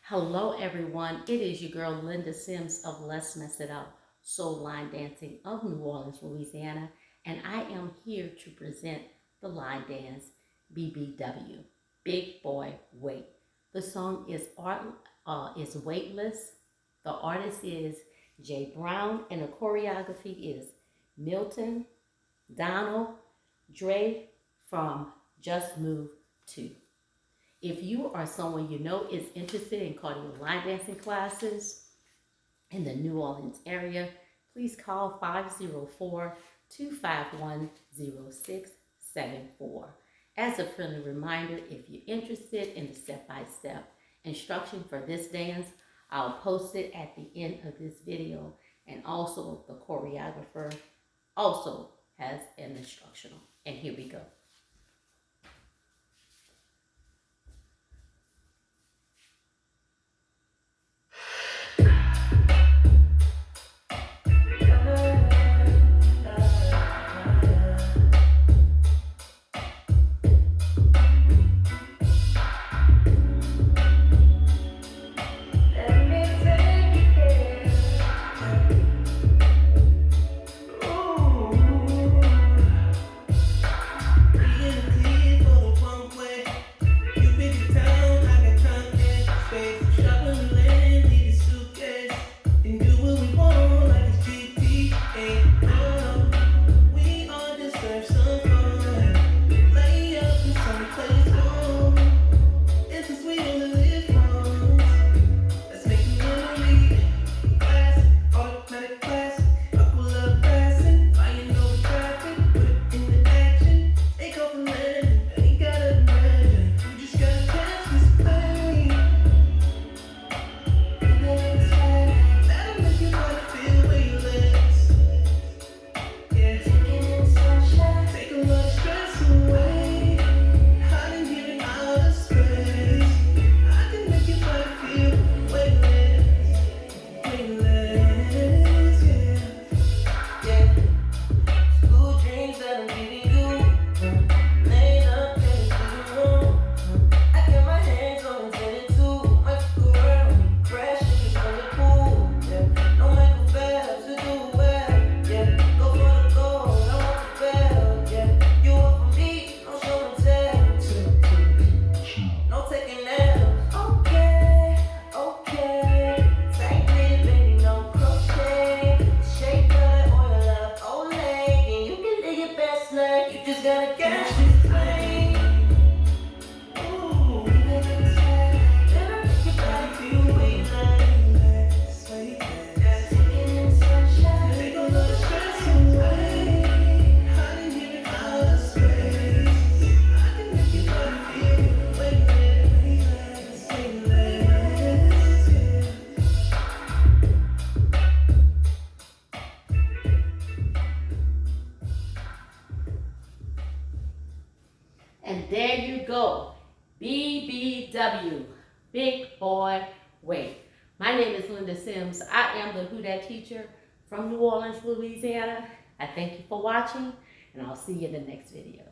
Hello everyone, it is your girl Linda Sims of Let's Mess It Up, Soul Line Dancing of New Orleans, Louisiana, and I am here to present the line dance BBW, Big Boy Wait. The song is Weightless. The artist is Jay Brown and the choreography is Milton, Donald, Drae from Just Move 2. If you or someone you know is interested in cardio line dancing classes in the New Orleans area, please call 504-251-0674. As a friendly reminder, if you're interested in the step-by-step instruction for this dance, I'll post it at the end of this video, and also the choreographer also has an instructional. And here we go. And there you go, BBW, Big Boy Wait. My name is Linda Sims. I am the Who Dat teacher from New Orleans, Louisiana. I thank you for watching, and I'll see you in the next video.